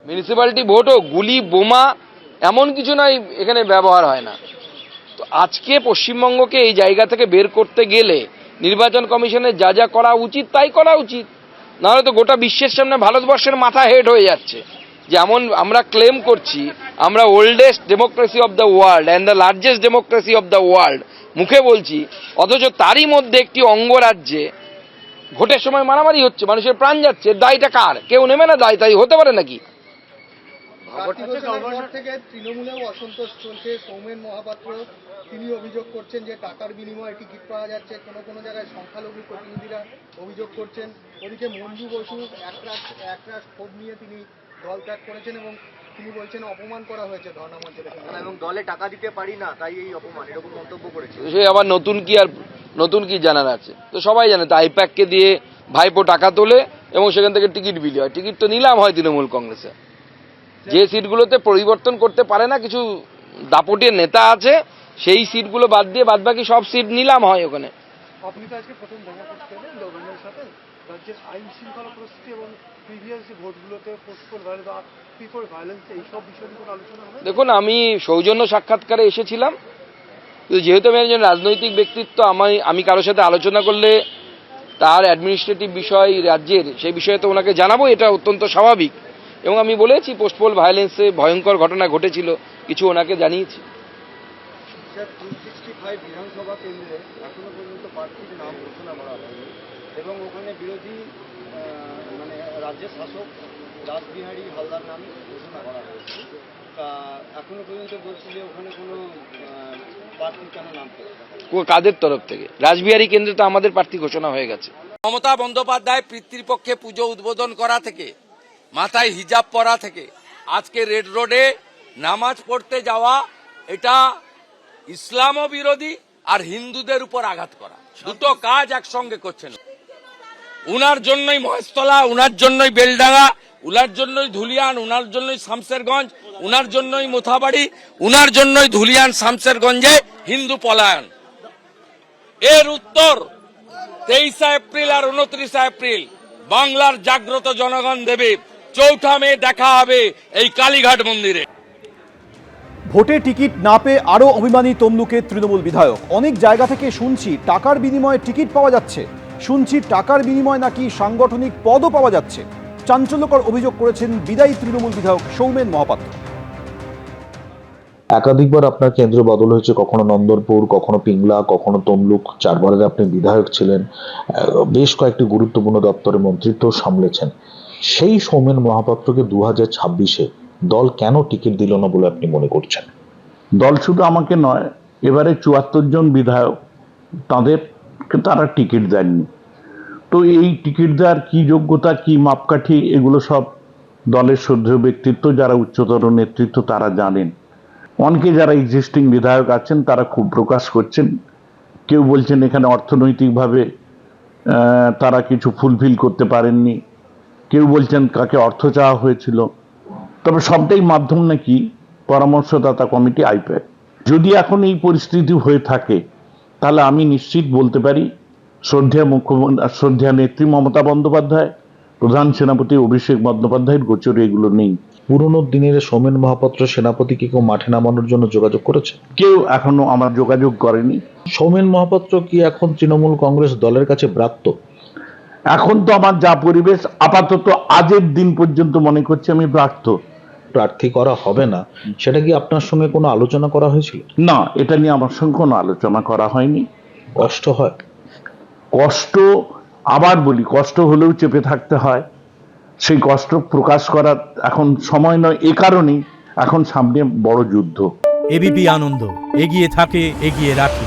Municipality ভোটও গুলি বোমা এমন কিছু নয় এখানে ব্যবহার হয় না। তো আজকে পশ্চিমবঙ্গকে এই জায়গা থেকে বের করতে গেলে নির্বাচন কমিশনের যা যা করা উচিত তাই করা উচিত, নাহলে তো গোটা বিশ্বের সামনে ভারতবর্ষের মাথা হেড হয়ে যাচ্ছে। যেমন আমরা ক্লেম করছি আমরা oldest democracy of the world and the largest democracy of the world মুখে বলছি, অথচ তারই মধ্যে একটি অঙ্গরাজ্যে ভোটের সময় মারামারি হচ্ছে, মানুষের প্রাণ যাচ্ছে। দায়টা কার? কেউ নেবে না দায়? তাই হতে পারে নাকি? থেকে তৃণমূলেও অসন্তোষ চলছে। সৌমেন মহাপাত্র তিনি অভিযোগ করছেন যে টাকার বিনিময়ে টিকিট পাওয়া যাচ্ছে, কোনো কোনো জায়গায় সংখ্যালঘু প্রতিনিধিরা অভিযোগ করছেন। ওদিকে মঞ্জু বসু একরাশ ক্ষোভ নিয়ে তিনি দল ত্যাগ করেছেন এবং তিনি বলছেন অপমান করা হয়েছে ধর্ণা মঞ্চে এবং দলে টাকা দিতে পারি না তাই এই অপমান, এরকম মন্তব্য করেছে। সে আবার নতুন কি জানার আছে? তো সবাই জানে তো আইপ্যাককে দিয়ে ভাইপো টাকা তোলে এবং সেখান থেকে টিকিট বিলি হয়। টিকিট তো নিলাম হয় তৃণমূল কংগ্রেসে। যে সিটগুলোতে পরিবর্তন করতে পারে না, কিছু দাপটের নেতা আছে, সেই সিটগুলো বাদ দিয়ে বাদবাকি সব সিট নিলাম হয় ওখানে। আপনি তো আজকে প্রথম দেখা করতে এলেন গভর্নরের সাথে, রাজ্যের আইন শৃঙ্খলা পরিস্থিতি এবং প্রিভিয়াস যে ভোটগুলোতে পোস্টপোন ভায়োলেন্স এইসব বিষয়ে কোনো আলোচনা হবে? দেখুন, আমি সৌজন্য সাক্ষাৎকারে এসেছিলাম, কিন্তু যেহেতু আমি একজন রাজনৈতিক ব্যক্তিত্ব, আমি কারোর সাথে আলোচনা করলে তার অ্যাডমিনিস্ট্রেটিভ বিষয় রাজ্যের, সেই বিষয়ে তো ওনাকে জানাবো, এটা অত্যন্ত স্বাভাবিক। এবং আমি বলেছি পোস্টপোল ভায়োলেন্সে ভয়ঙ্কর ঘটনা ঘটেছিল, কিছু ওনাকে জানিয়েছি। বিধানসভা কেন্দ্রে এখনো পর্যন্ত প্রার্থীর নাম ঘোষণা করা হয়নি এবং ওখানে বিরোধী মানে রাজ্যের শাসক রাসবিহারী হালদার নাম ঘোষণা করা হয়েছে। এখনো পর্যন্ত বলছি যে ওখানে কোনো প্রার্থী কেন নাম কাদের তরফ থেকে? রাসবিহারী কেন্দ্রে তো আমাদের প্রার্থী ঘোষণা হয়ে গেছে। মমতা বন্দ্যোপাধ্যায় পিতৃপক্ষে পুজো উদ্বোধন করা থেকে, মাথায় হিজাব পরা থেকে, আজকে রেড রোডে নামাজ পড়তে যাওয়া, এটা ইসলামও বিরোধী আর হিন্দুদের উপর আঘাত করা, দুটো কাজ একসঙ্গে করছেন। উনার জন্যই মহেশতলা, উনার জন্যই বেলডাঙ্গা, উনার জন্যই ধুলিয়ান, উনার জন্যই শামশেরগঞ্জ, উনার জন্যই মোথাবাড়ি, উনার জন্যই ধুলিয়ান শামশেরগঞ্জে হিন্দু পলায়ন। এর উত্তর 23 এপ্রিল আর 29 এপ্রিল বাংলার জাগ্রত জনগণ দেবে। 4 মে দেখা হবে এই কালীঘাট মন্দিরে। ভোটে টিকিট না পেয়ে আরও অভিমানী তমলুকের তৃণমূল বিধায়ক। অনেক জায়গা থেকে শুনছি টাকার বিনিময়ে টিকিট পাওয়া যাচ্ছে, শুনছি টাকার বিনিময়ে নাকি সাংগঠনিক পদও পাওয়া যাচ্ছে। চাঞ্চল্যকর অভিযোগ করেছেন বিদায়ী তৃণমূল বিধায়ক সৌমেন মহাপাত্র। একাধিকবার আপনার কেন্দ্র বদল হয়েছে, কখনো নন্দনপুর, কখনো পিংলা, কখনো তমলুক। 4 বারের আপনি বিধায়ক ছিলেন, বেশ কয়েকটি গুরুত্বপূর্ণ দপ্তরে মন্ত্রিত্ব সামলেছেন। সেই সৌমেন মহাপাত্রকে 2026-এ দল কেন টিকিট দিল না বলে আপনি মনে করছেন? দল শুধু আমাকে নয়, এবারে 74 জন বিধায়ক তারা টিকিট দেননি। তো এই টিকিট দেওয়ার কি যোগ্যতা, কি মাপকাঠি, এগুলো সব দলের শ্রদ্ধেয় ব্যক্তিত্ব, যারা উচ্চতর নেতৃত্ব, তারা জানেন। অনেকে যারা এক্সিস্টিং বিধায়ক আছেন তারা খুব প্রকাশ করছেন। কেউ বলছেন এখানে অর্থনৈতিকভাবে তারা কিছু ফুলফিল করতে পারেননি, কেউ বলছেন কাকে অর্থ চাওয়া হয়েছিল। তবে সবটাই মাধ্যম নাকি পরামর্শদাতা কমিটি আইপ্যাক। যদি এখন এই পরিস্থিতি হয়ে থাকে তাহলে আমি নিশ্চিত বলতে পারি শ্রদ্ধেয় নেত্রী মমতা বন্দ্যোপাধ্যায়, প্রধান সেনাপতি অভিষেক বন্দ্যোপাধ্যায়ের গোচরে এগুলো নেই। পুরনো দিনের সৌমেন মহাপাত্র সেনাপতিকে কেউ মাঠে নামানোর জন্য যোগাযোগ করেছে? কেউ এখনো আমার যোগাযোগ করেনি। সৌমেন মহাপাত্র কি এখন তৃণমূল কংগ্রেস দলের কাছে ব্রাত্য? এখন তো আমার যা পরিবেশ, আপাতত আজের দিন পর্যন্ত মনে করছি আমি ব্রাত্য। প্রার্থী করা হবে না, সেটা কি আপনার সঙ্গে কোনো আলোচনা করা হয়েছিল? না, এটা নিয়ে আমার সঙ্গে কোনো আলোচনা করা হয়নি। কষ্ট হয়? কষ্ট, আবার বলি, কষ্ট হলেও চেপে থাকতে হয়। সেই কষ্ট প্রকাশ করার এখন সময় নয়, এ কারণেই এখন সামনে বড় যুদ্ধ। এবিপি আনন্দ, এগিয়ে থাকে, এগিয়ে রাখে।